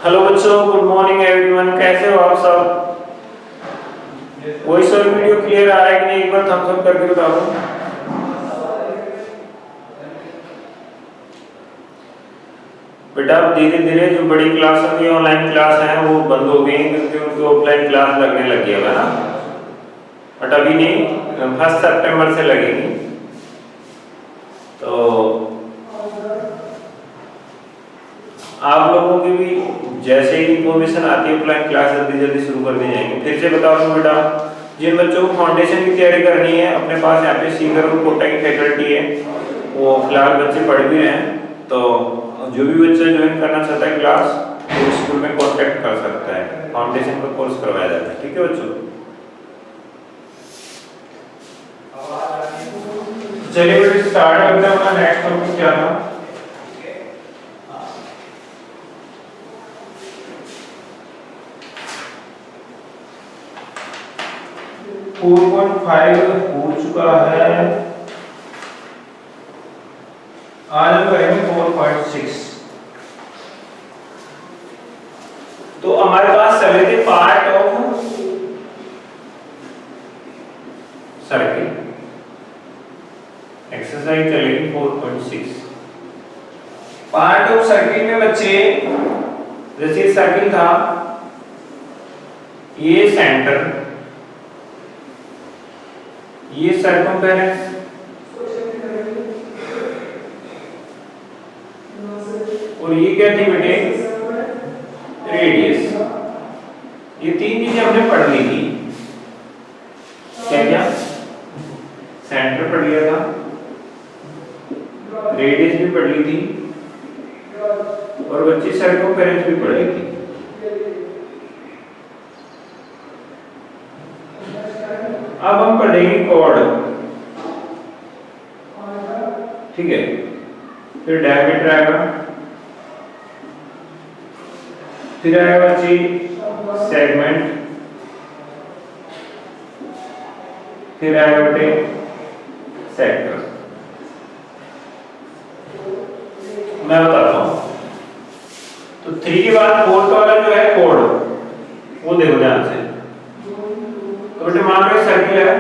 Hello बच्चों, good morning everyone. कैसे हो आप सब? वॉइस और वीडियो क्लियर आ रहा है कि नहीं? एक बार थम्स अप करके बताओ। बेटा धीरे धीरे जो बड़ी क्लास की ऑनलाइन क्लास है वो बंद हो गई क्योंकि उनको ऑफलाइन क्लास लगने लग गया है ना। बट अभी नहीं, 1 सितंबर से लगेगी। तो आप लोगों की भी जैसे ही इंफॉर्मेशन आती है ऑफलाइन क्लास जल्दी जल्दी शुरू कर दी जाएगी। फिर से बता दूं बेटा, जिन बच्चों को फाउंडेशन की तैयारी करनी है अपने पास यहाँ पे सीकर और कोटा की फैकल्टी है, वो फिलहाल बच्चे पढ़ भी रहे हैं। तो जो भी बच्चा ज्वाइन करना चाहता है क्लास वो स्कूल में कांटेक्ट कर सकता है। फाउंडेशन का कोर्स करवाया जाता है। ठीक है बच्चों, चलिए बेटा स्टार्ट करते हैं। अपना नेक्स्ट टॉपिक क्या था? 4.5 हो चुका है। आज हम करेंगे 4.6। तो हमारे पास चले थे पार्ट ऑफ सर्किल। एक्सरसाइज चलेगी 4.6। पार्ट ऑफ सर्किल में बच्चे जैसे सर्किल था, ये सेंटर, ये सर्कमफेरेंस, और ये क्या थी बेटे? रेडियस। ये तीन चीजें हमने पढ़ ली थी। क्या क्या? सेंटर पढ़ लिया था, रेडियस भी पढ़ ली थी, और बच्चे सर्कमफेरेंस भी पढ़ ली थी। अब हम पढ़ेंगे कॉर्ड। ठीक है, फिर डायमीटर आएगा, फिर आएगा बच्चे सेगमेंट, फिर आएगा बेटे सेक्टर। मैं बताता हूं। तो 3 के बाद 4 वाला जो है कॉर्ड, वो देखो ध्यान से। तो बेटे मान लो सर्किल है,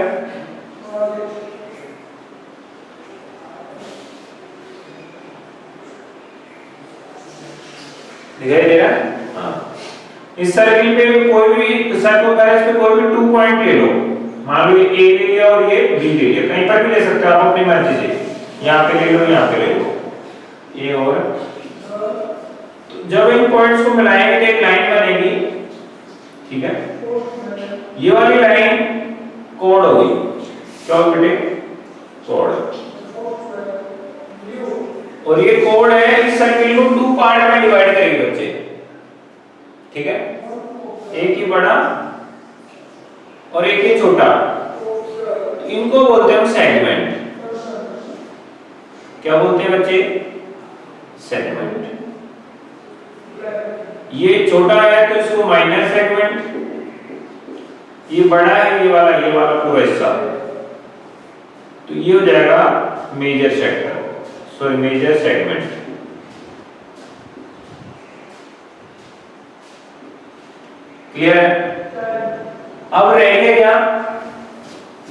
दिखाई दे रहा है? हाँ। इस सर्किल पे कोई भी सर्कमफेरेंस पे कोई भी 2 पॉइंट ले लो। मान लो ये ए ले लिया और ये बी ले लिया, कहीं पर भी ले सकते हो आप अपनी मर्जी से। यहाँ पे ले लो, यहाँ पे ले लो, ये और तो जब इन पॉइंट्स को मिलाएंगे तो एक लाइन बनेगी। ठीक है, ये वाली लाइन कोड होगी। क्या होगी बेटे? कोड। और ये कोड है, इस सर्किल को 2 पार्ट में डिवाइड करेंगे बच्चे। ठीक है, एक ही बड़ा और एक ही छोटा, इनको बोलते हैं सेगमेंट। क्या बोलते हैं बच्चे? सेगमेंट। ये छोटा है तो इसको माइनर सेगमेंट, ये बड़ा है ये वाला पूरा हिस्सा, तो ये हो जाएगा major sector, sorry major segment. Clear है? अब रह गया क्या?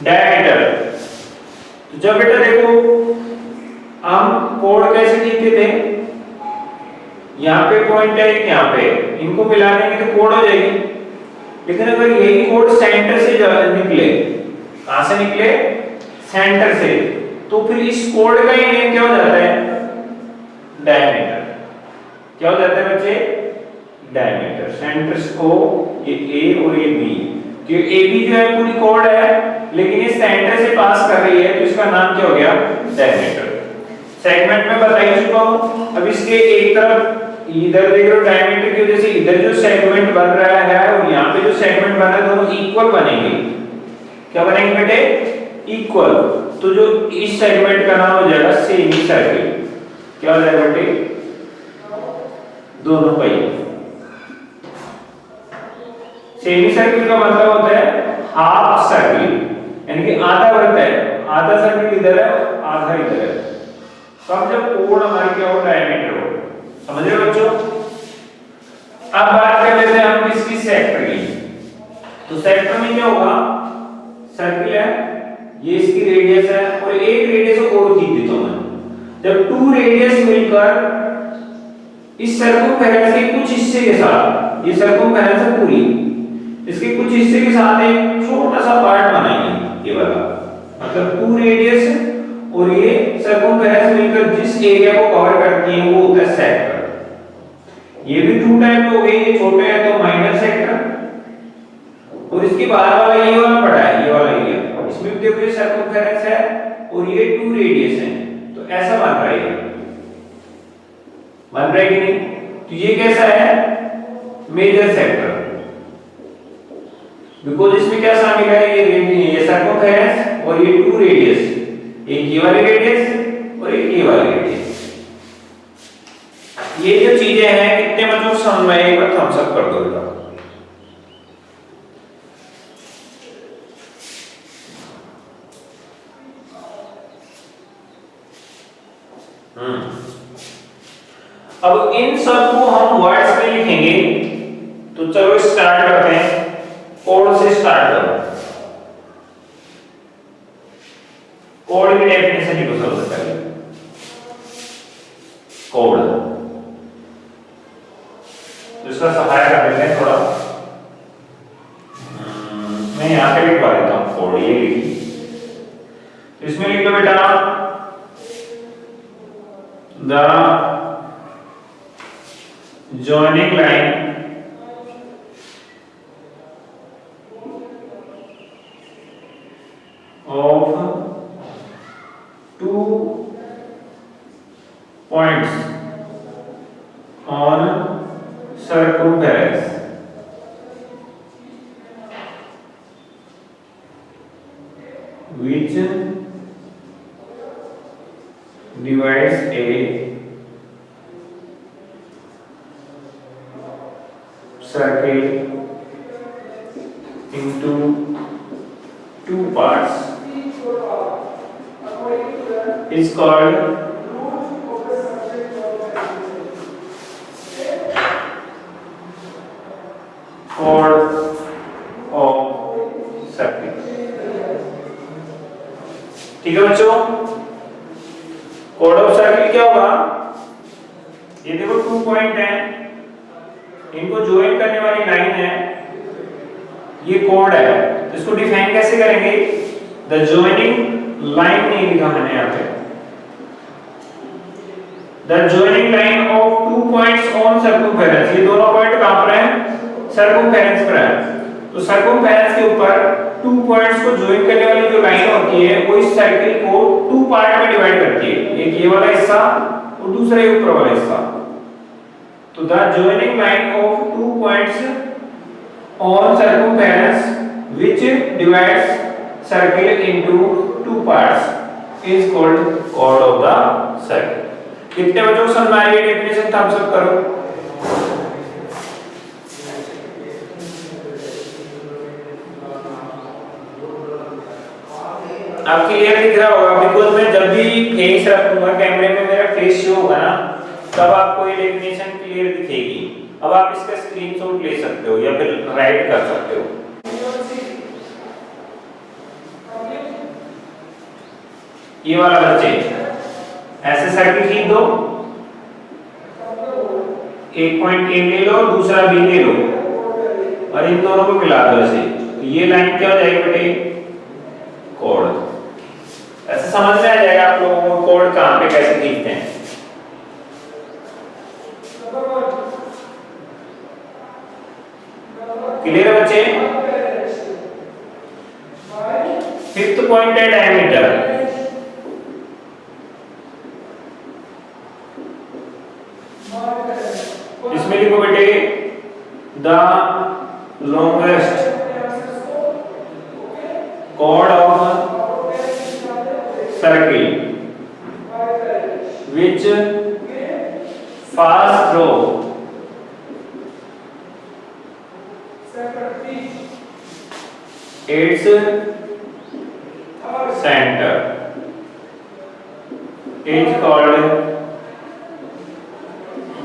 डायमीटर। तो जब बेटा देखो हम कोड कैसे लिखते थे, यहाँ पे पॉइंट है, यहाँ पे, इनको मिला देंगे तो कोड हो जाएगी। लेकिन अगर यही कोड सेंटर से निकले, कहां से निकले? सेंटर से, तो फिर इस कोड का ही नेम क्या हो जाता है? डायमीटर। क्या हो जाता है बच्चे? डायमीटर। सेंटर को ये ए और ये बी, जो ए बी जो है पूरी कोड है, लेकिन ये सेंटर से पास कर रही है, तो इसका नाम क्या हो गया? डायमीटर। सेगमेंट में बता ही चुका हूं। अब इसके एक तरफ इधर देख लो, डायमीटर की वजह से इधर जो सेगमेंट बन रहा है और यहाँ पे जो सेगमेंट बना है दोनों इक्वल बनेंगे। क्या बनेंगे बेटे? इक्वल। तो जो इस सेगमेंट का नाम हो जाएगा सेमी सर्किल। क्या हो जाएगा बेटे? दोनों पहिए। सेमी सर्किल का मतलब होता है हाफ सर्किल, यानी कि आधा वृत्त है, आधा सर्किल इधर है आधा इधर है। तब जब कोण हमारी क्या हो? डायमीटर हो। समझ रहे हो बच्चों? अब सेंटर में क्या होगा, सर्किल है, ये इसकी रेडियस है और एक रेडियस को और खींच देता हूं मैं। जब टू रेडियस मिलकर इस सर्कमफेरेंस के कुछ हिस्से के साथ, ये सर्कमफेरेंस है पूरी, इसके कुछ हिस्से के साथ एक छोटा सा पार्ट बनाएंगे, ये वाला, मतलब टू रेडियस और ये सर्कमफेरेंस मिलकर जिस एरिया को कवर करती है वो होता है सेक्टर। ये भी टू टाइप हो गई, ये छोटे है तो माइनर सेक्टर, और इसके बाहर वाला ये वाला पड़ा है, ये वाला एरिया, इसमें देखो ये सर्कमफेरेंस है और ये टू रेडियस है, तो ऐसा बन रहा है, बन रहा है कि नहीं? तो ये कैसा है, मेजर सेक्टर, बिकॉज इसमें क्या शामिल है, ये सर्कमफेरेंस और ये टू रेडियस, एक ये वाली रेडियस और एक ये वाली रेडियस। ये जो चीजें हैं कितने बच्चों समझ में, एक बार थम्स अप कर दो बेटा। अब इन सब को हम वर्ड्स में लिखेंगे, तो चलो स्टार्ट करते हैं, कोड से स्टार्ट करो। कोड की डेफिनेशन लिखो सबसे पहले, कोड, तो इसका सहायक कर लेते हैं थोड़ा, मैं यहां पे लिखवा देता हूं कोड, ये लिखिए, इसमें लिख लो बेटा, the joining line of two points on circumference which divides a circle into two parts is called chord of circle। ठीक है बच्चों, chord of circle क्या होगा, ये देखो 2 पॉइंट है, इनको ज्वाइन करने वाली लाइन है, ये कोड है, तो इसको डिफाइन कैसे करेंगे, द जॉइनिंग लाइन नहीं लिखा मैंने यहाँ पे, the joining line of two points on circumference, ये दोनों पॉइंट कहां पर हैं, सर्कमफेरेंस पर है, तो सर्कमफेरेंस के ऊपर टू पॉइंट्स को ज्वाइन करने वाली जो लाइन होती है वो इस सर्किल को टू पार्ट में डिवाइड करती है, एक ये वाला हिस्सा और दूसरा ये ऊपर वाला हिस्सा। तो the joining line of two points on circumference which divides circle into two parts is called chord of the circle। कितने बच्चों को समझ में आई ये डेफिनेशन, थम्स अप करो। अब क्लियर दिख रहा होगा, बिकॉज मैं जब भी फेस रखूंगा कैमरे में, मेरा फेस शो होगा ना, तब आपको ये डेफिनेशन क्लियर दिखेगी। अब आप इसका स्क्रीनशॉट ले सकते हो या फिर राइट कर सकते हो। ये वाला बच्चे ऐसे सर्किल खींच दो, एक पॉइंट ए ले लो, दूसरा बी ले लो और इन दोनों को मिला दो ऐसे, तो ये लाइन क्या हो जाएगी बेटे, कोड। ऐसे समझ में आ जाएगा आप लोगों को कोड कहां पे कैसे खींचते हैं। क्लियर है बच्चे? फिफ्थ पॉइंट है डायमीटर, इसमें लिखो बेटे the longest chord of circle which pass through its center is called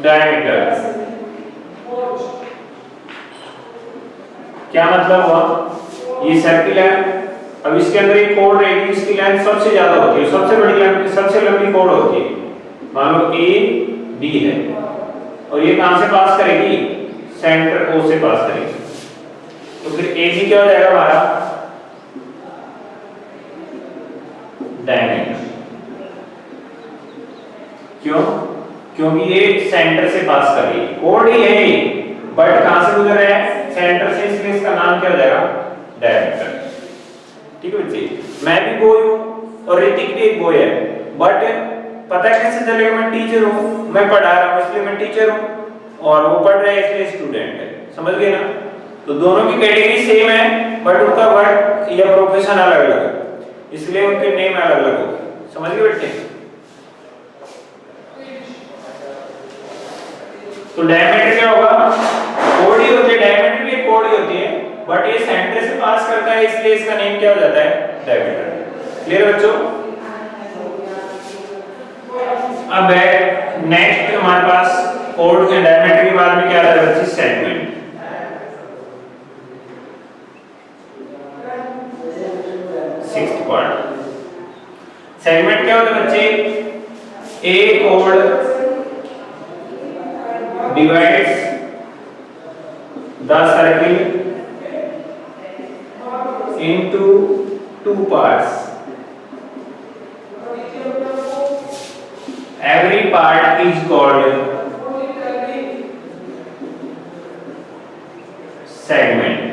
diameter। क्या मतलब हुआ, ये सर्किल है। अब इसके अंदर एक कोड रहेगी, इसकी लेंथ सबसे ज्यादा होती है, सबसे बड़ी लेंथ, सबसे लंबी कोड होती है। मान लो ए बी है और ये कहां से पास करेगी, सेंटर ओ से पास करेगी। तो फिर ए बी क्या हो जाएगा हमारा, डायमीटर। क्यों, क्योंकि ये सेंटर से पास कर रही है, कोड ही है बट कहां से गुजर रहा है, सेंटर से, इसलिए इसका नाम क्या हो जाएगा, डायमीटर। ठीक है बच्चे, मैं भी बॉय हूं और ऋतिक भी एक बॉय है, बट पता कैसे चलेगा, मैं टीचर हूं, मैं पढ़ा रहा हूं इसलिए मैं टीचर हूं और वो पढ़ रहा है इसलिए स्टूडेंट है, समझ गए ना। तो दोनों की कैटेगरी सेम है बट उनका वर्क या प्रोफेशन अलग अलग है, इसलिए उनके नेम अलग अलग होंगे, समझ गए बेटे। तो डायमीटर क्या होगा, कोड ही होती है, डायमीटर भी कोड ही होती है बट ये सेंटर से पास करता है इसलिए इसका नेम क्या हो जाता है, डायमीटर। क्लियर बच्चों। अब है नेक्स्ट हमारे पास कोड के डायमीटर के बाद में क्या आता है बच्चे, सेगमेंट। सिक्स्थ पार्ट, सेगमेंट क्या होता है बच्चे, ए code divides the circle into two parts. Every part is called segment.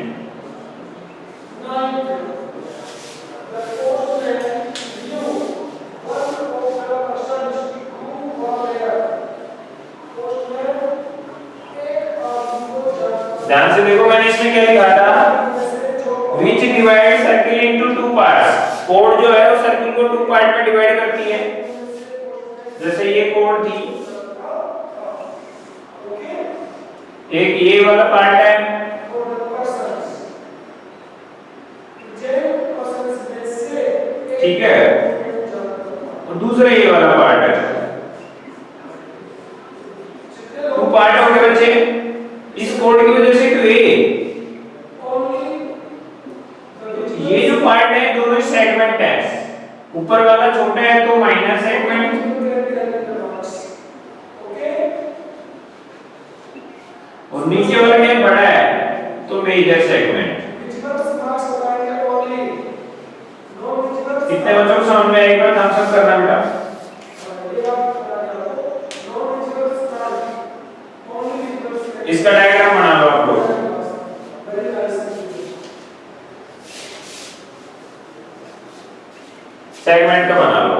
ध्यान से देखो, मैंने इसमें क्या लिखा था, विच divide circle into two parts. Code जो है वो सर्किल को टू पार्ट में डिवाइड करती है। जैसे ये कोड थी, एक ये वाला पार्ट है, ठीक है, और दूसरा ये वाला पार्ट है। टू पार्ट हो गए बच्चे इस कोड की वजह से। तो ये जो पार्ट है दोनों सेगमेंट है, ऊपर वाला छोटा है तो माइनर सेगमेंट, और नीचे वाला क्या बड़ा है तो मेजर सेगमेंट। कितने बच्चों को समझ में आया, एक बार थम्स अप करना बेटा। इसका डायग्राम बना लो आप लोग। सेगमेंट का बना लो।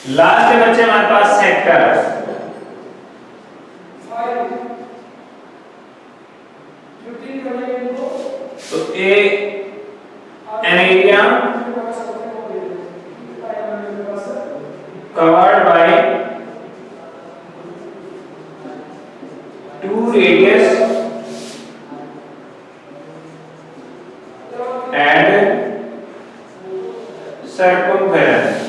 लास्ट है बच्चे हमारे पास सेक्टर। तो an area covered by two radius and circumference.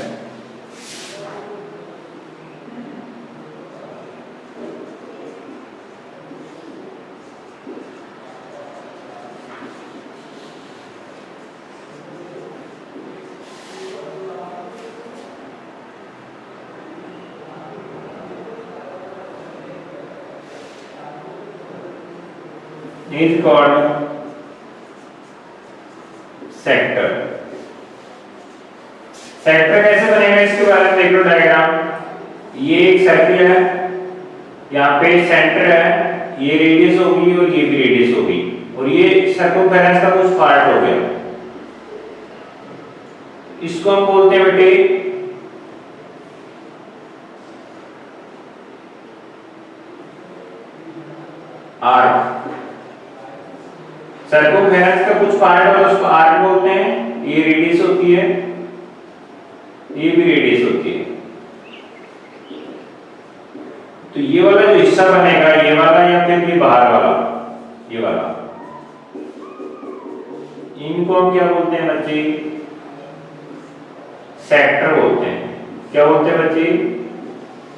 Is called sector. Sector कैसे बनेगा इसके बारे में देख लो डायग्राम। ये एक सर्किल है, यहाँ पे सेंटर है, ये रेडियस होगी और ये भी रेडियस होगी, और ये सर्कमफेरेंस का कुछ पार्ट हो गया। इसको हम बोलते हैं बेटे आर्क। सर्कमफेरेंस का कुछ पार्ट है उसको आर्क बोलते हैं। ये रेडियस होती है, ये भी रेडियस होती है। तो ये वाला जो हिस्सा बनेगा, ये वाला या फिर ये बाहर वाला, ये वाला, इनको हम क्या बोलते हैं बच्चे? सेक्टर बोलते हैं। क्या बोलते हैं बच्चे?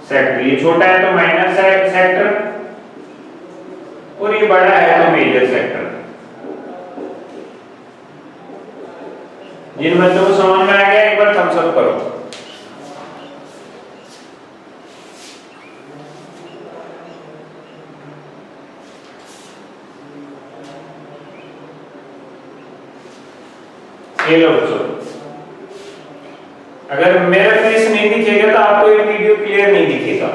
सेक्टर। ये छोटा है तो माइनर सेक्टर, और ये बड़ा है तो मेजर सेक्टर। जिन बच्चों को समझ में आ गया एक बार थम्स अप करो। ये लो बच्चों, अगर मेरा फेस नहीं दिखेगा तो आपको ये वीडियो क्लियर नहीं दिखेगा।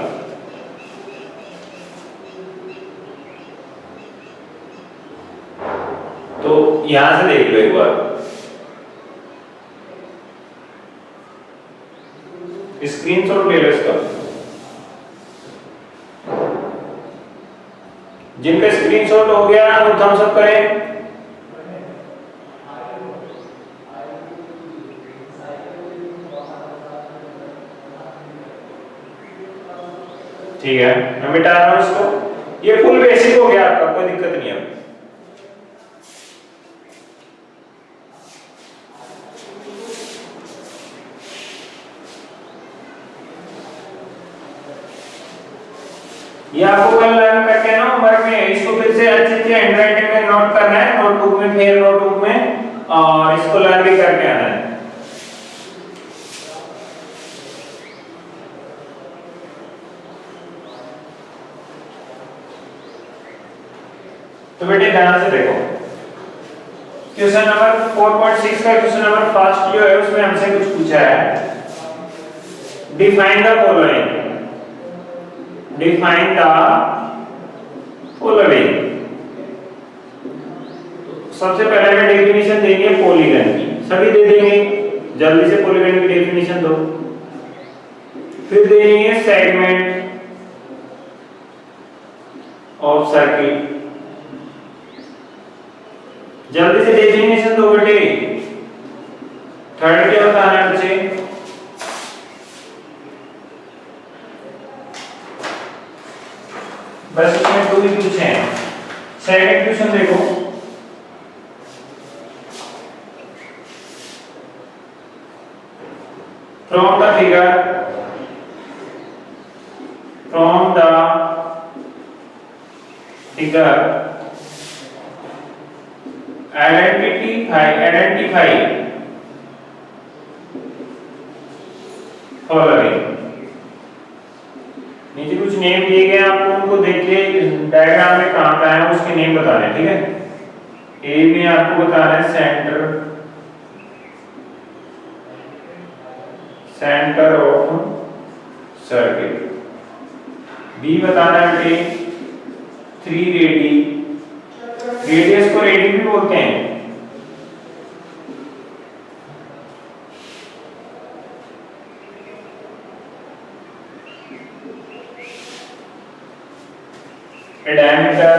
तो यहां से देख लो एक बार, स्क्रीनशॉट ले लो इसका। जिनका स्क्रीनशॉट हो गया वो थम्स अप करें। ठीक है, मैं मिटा रहा हूं इसको। ये फुल बेसिक हो गया आपका, कोई दिक्कत नहीं है। ये आपको कल लर्न करके ना होमवर्क में इसको फिर से अच्छे से हैंडराइटिंग में नोट करना है, नोटबुक में, फिर नोटबुक में, और इसको लर्न भी करके आना है। तो बेटे ध्यान से देखो, क्वेश्चन नंबर 4.6 का क्वेश्चन नंबर फर्स्ट जो है उसमें हमसे कुछ पूछा है। Define the following, define the following. सबसे पहले हमें डेफिनेशन देंगे पॉलीगन की, सभी दे देंगे, जल्दी से पॉलीगन की डेफिनेशन दो। फिर देंगे सेगमेंट ऑफ सर्किल, जल्दी से डेफिनेशन दो बेटे। थर्ड क्या बताना है बच्चे? बस इसमें दो ही पूछे हैं। सेकंड क्वेश्चन देखो, from the figure, from the figure identify following. नीचे कुछ नेम दिए गए आपको, उनको देख के डायग्राम में कहां पे है उसके नेम बताने हैं, ठीक है। ए में आपको बताना है centre, centre of circle. B बताना है बेटे 3 रेडी, रेडियस को रेडी भी बोलते हैं। डायमीटर,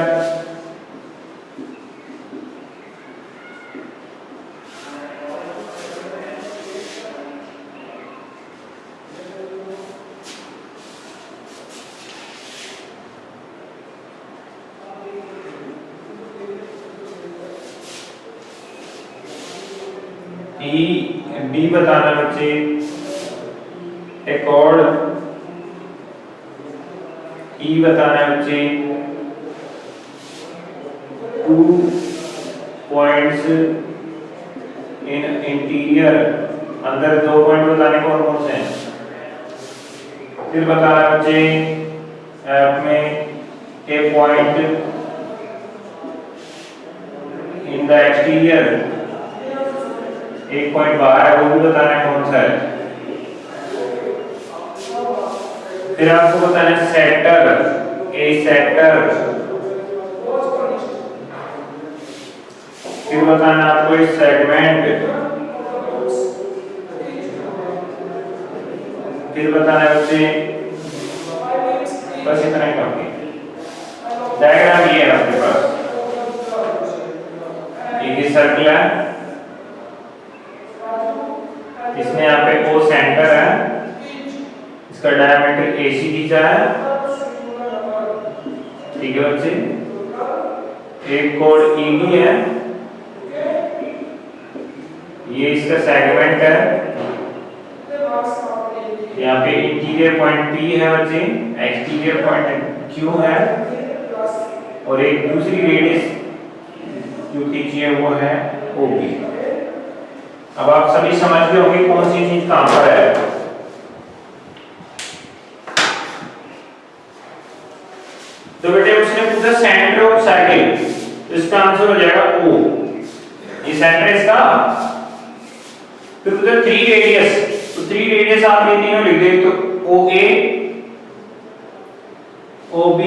बी बताना बच्चे एकॉर्ड, ई बताना बच्चे 2 पॉइंट्स इन इंटीरियर, अंदर 2 पॉइंट बताने कौन कौन से हैं। फिर बताना बच्चे एफ में ए पॉइंट इन द एक्सटीरियर, एक पॉइंट बाहर है, वो भी बताना है कौन सा है। फिर आपको बताना है सेक्टर, ए सेक्टर। फिर बताना आपको एक सेगमेंट, फिर बताना है उसे, बस इतना ही काफी। डायग्राम ये है आपके पास, एक सर्कल है, इसमें यहाँ पे ओ सेंटर है, इसका डायमीटर AC खींचा है, ठीक है बच्चे, एक कोड ईडी है, ये इसका सेगमेंट है, यहाँ पे इंटीरियर पॉइंट P है बच्चे, एक्सटीरियर पॉइंट Q है, और एक दूसरी रेडियस जो खींची है वो है OB। अब आप सभी समझ गए होंगे कौन सी चीज कहां पर है। तो बेटे उसने पूछा सेंटर ऑफ सर्किल, तो इसका आंसर हो जाएगा O, ये सेंटर इसका। फिर पूछा 3 रेडियस, तो 3 रेडियस आप ये तीनों लिख दे, तो OA, OB,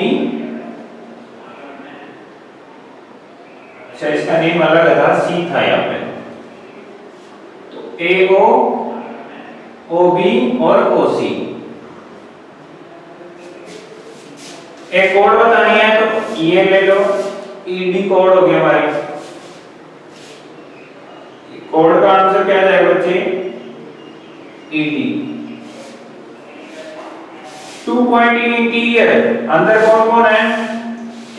अच्छा इसका नेम अलग था, C था यहाँ पे, तो AO, OB और OC। एक कोड बतानी है तो ये ले लो, ED कोड हो गया हमारी। कोड का आंसर क्या जाएगा बच्चे, ED। 2 पॉइंट इन इंटीरियर, अंदर कौन कौन है,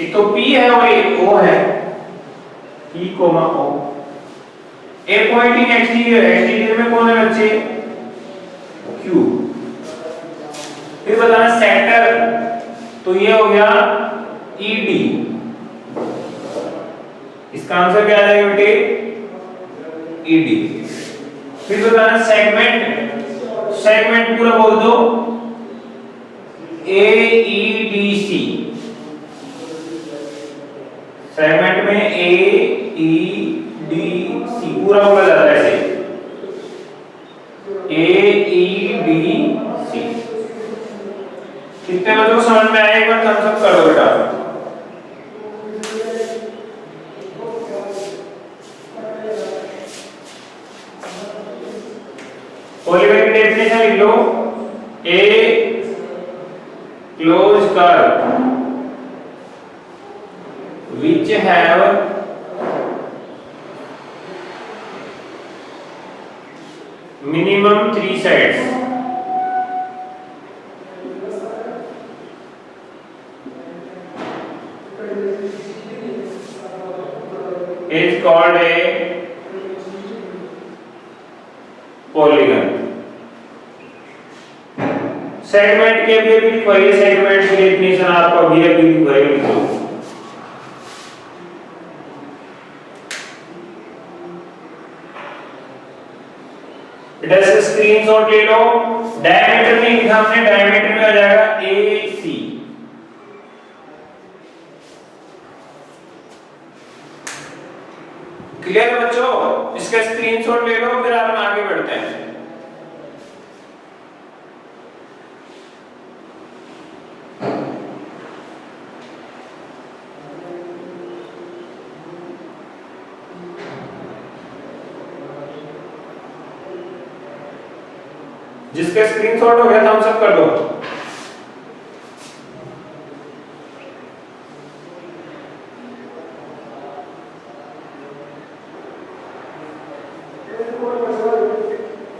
एक तो P है और एक O है, P, O। एक पॉइंट इन एक्सटीरियर, एक्सटीरियर में कौन है बच्चे, Q। फिर बताना सेंटर, तो ये हो गया ED, इसका आंसर क्या आ जाएगा बेटे, ED। फिर बताना सेगमेंट, सेगमेंट पूरा बोल दो, AEDC, सेगमेंट में AEDC पूरा बोला जाता है ऐसे, AEDC। कितने बच्चों को समझ में आया, एक बार थम्स अप कर दो बेटा। पॉलीमर की डेफिनेशन लिख लो, a close curve which have minimum 3 sides is called a polygon। Segment के भी लिख वही, सेगमेंट की डेफिनेशन आपको अभी वही लिख दो। बेटा से स्क्रीनशॉट ले लो, डायमीटर नहीं लिखा हमने, डायमीटर में आ जाएगा AC। क्लियर है बच्चों, इसका स्क्रीनशॉट ले लो, फिर हम आगे बढ़ते हैं। जिसका स्क्रीनशॉट हो गया थम्स अप कर दो।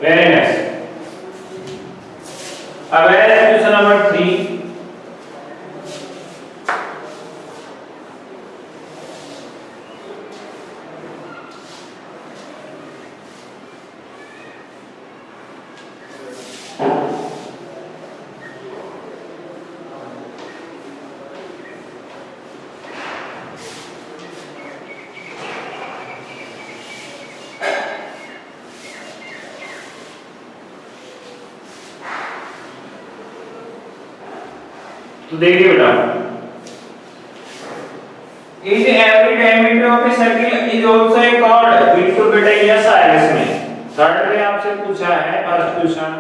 Very nice. अब है क्वेश्चन नंबर 3। तो देखिए बेटा, is every diameter of a circle is also a chord. बिल्कुल बेटा यस आया इसमें। थर्ड में आपसे पूछा है first question,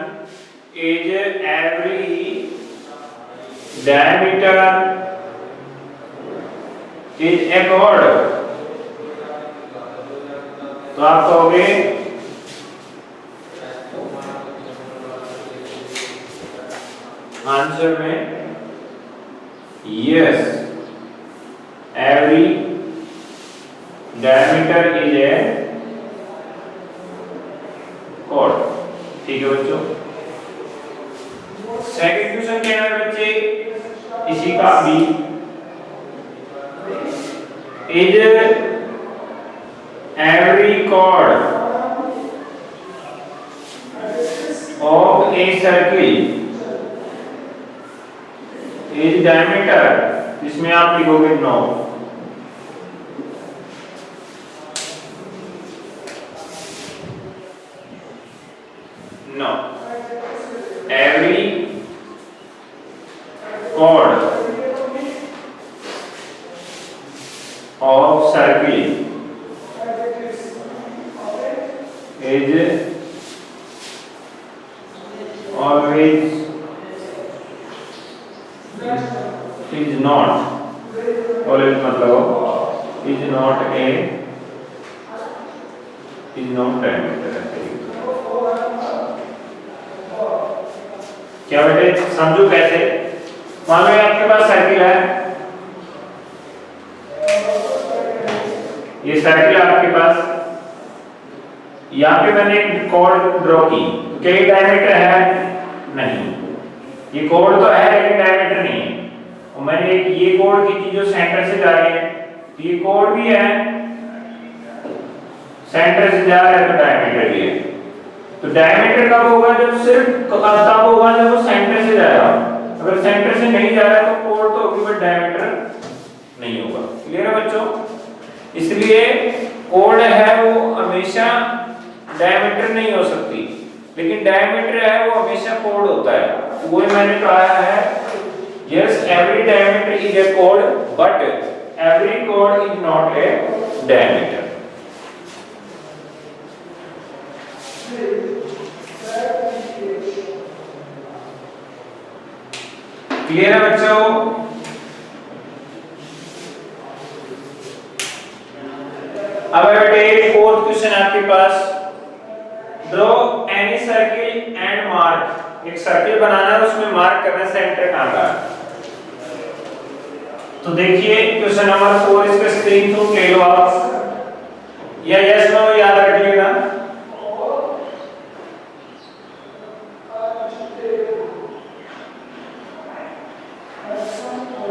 is every diameter is a chord. तो आप कहोगे आंसर में yes, every diameter is a chord। ठीक है बच्चों। सेकंड क्वेश्चन क्या है बच्चे, इसी का भी is every chord of a circle is diameter, इसमें आप लिखोगे 9। एवरी chord of circle is always is not always मतलब is not a is not diameter। क्या बेटे समझो कैसे। मान लो आपके पास सर्किल है, ये सर्किल है आपके पास, यहाँ पे मैंने एक कॉर्ड ड्रॉ की, क्या ये डायमीटर है? नहीं, ये कॉर्ड तो है लेकिन डायमीटर नहीं है। और मैंने एक ये कॉर्ड की थी जो सेंटर से जा रही है, तो ये कॉर्ड भी है, सेंटर से जा रहा है तो डायमीटर भी है। तो डायमीटर कब होगा? जब सिर्फ तब होगा जब वो सेंटर से जाएगा। अगर सेंटर से नहीं जा रहा है तो कोड तो होगी बट डायमीटर नहीं होगा। क्लियर है बच्चों? इसलिए कोड है वो हमेशा डायमीटर नहीं हो सकती, लेकिन डायमीटर है वो हमेशा कोड होता है। वो मैंने कहा है yes every diameter is A code but every code is not a diameter. Clear है बच्चों? अब बेटे फोर्थ क्वेश्चन आपके पास, draw any circle and mark. एक सर्किल बनाना है, उसमें मार्क करना है सेंटर कहां का। तो देखिए क्वेश्चन नंबर 4, इसका स्क्रीनशॉट ले लो आप या यस नो याद रखिएगा।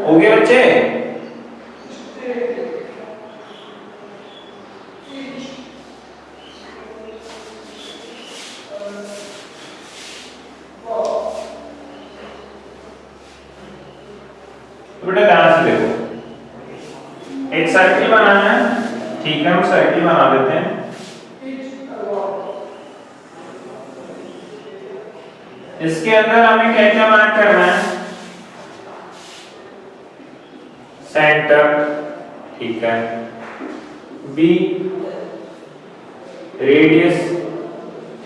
हो गया बच्चे? बेटा ध्यान से देखो, एक सर्किल बनाना है, ठीक है हम सर्किल बना देते हैं। इसके अंदर हमें क्या क्या मार्क करना है? सेंटर, ठीक है, बी रेडियस,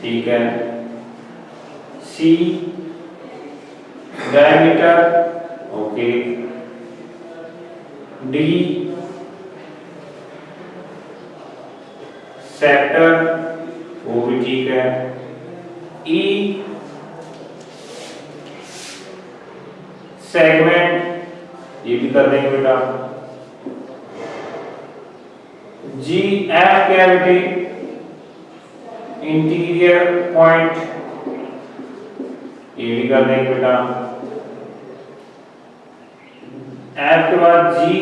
ठीक है, सी डायमीटर, ओके, डी सेक्टर, वो भी ठीक है, ई सेगमेंट, ये भी कर देंगे बेटा, जी एफ क्या है बेटे? इंटीरियर पॉइंट, ये भी कर देंगे बेटा। एफ के बाद जी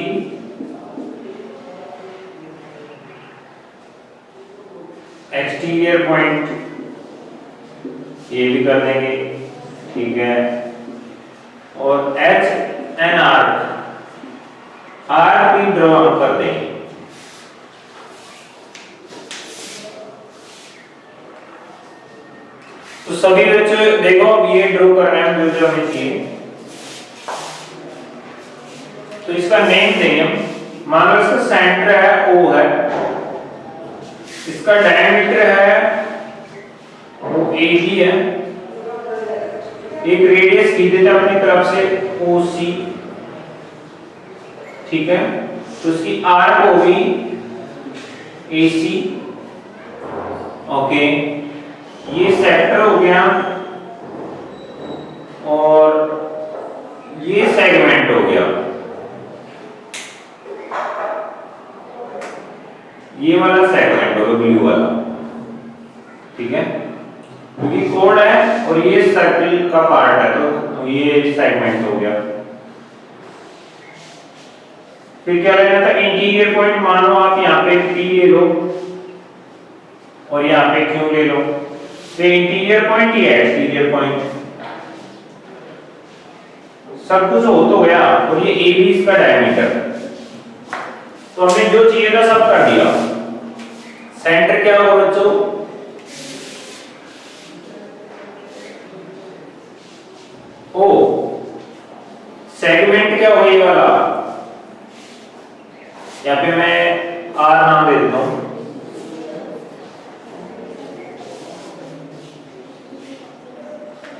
एक्सटीरियर पॉइंट, ये भी कर देंगे, ठीक है। और एच एन आर्क, आर्क भी ड्रॉ कर देंगे। तो सभी बच्चे देखो अब ये ड्रॉ करना है जो हमें चाहिए। तो इसका नेम देंगे हम, मान लो इसका सेंटर है ओ है, इसका डायमीटर है वो ए ही है, एक रेडियस की देता अपनी तरफ से ओ सी, ठीक है। तो इसकी आर्क होगी ए सी, ओके, ये सेक्टर हो गया और ये सेगमेंट हो गया, ये वाला सेगमेंट होगा ब्लू वाला, ठीक है, क्योंकि कोड है और ये सर्किल का पार्ट है तो ये सेगमेंट हो गया। फिर क्या लेना था, इंटीरियर पॉइंट मानो आप यहाँ पे P ले लो और यहाँ पे Q ले लो, तो इंटीरियर पॉइंट ही है एक्सटीरियर पॉइंट, सब कुछ हो तो गया। और ये AB इसका डायमीटर, तो हमने जो चाहिए था सब कर दिया। सेंटर क्या होगा बच्चों, O, सेगमेंट क्या होगा ये वाला, यहाँ पे मैं R नाम दे देता हूं,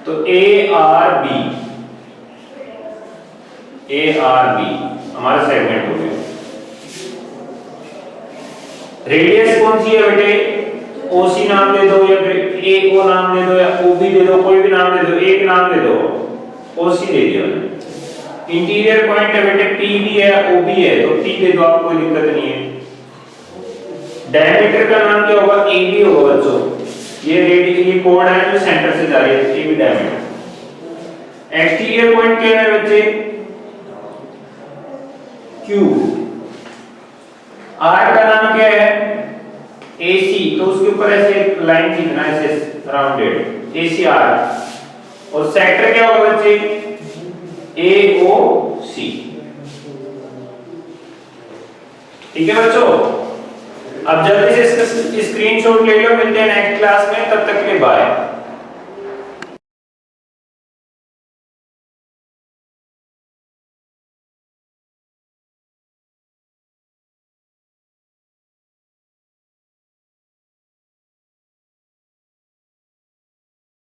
तो ARB, ARB हमारा सेगमेंट हो गया। रेडियस कौन सी है बेटे, OC नाम दे दो या फिर AO नाम दे दो या OB दे दो, कोई भी नाम दे दो, एक नाम दे दो, OC दे दिया। इंटीरियर पॉइंट है बेटे PB है OB है, तो P दे दो, आप कोई दिक्कत नहीं है। डायमीटर का नाम क्या होगा, AB होगा बच्चों, ये रेडियस, ये कोण है जो सेंटर से जा रही है, AB डायमीटर। एक्सटीरियर पॉइंट क्या है बच्चे, Q। R का नाम क्या है, AC, तो उसके ऊपर ऐसे लाइन खींचना, ऐसे राउंडेड, ACR। और सेक्टर क्या होगा बच्चे, AOC। ठीक है बच्चों, अब जल्दी से इसका स्क्रीनशॉट ले लो, मिलते हैं नेक्स्ट क्लास में, तब तक के लिए बाय।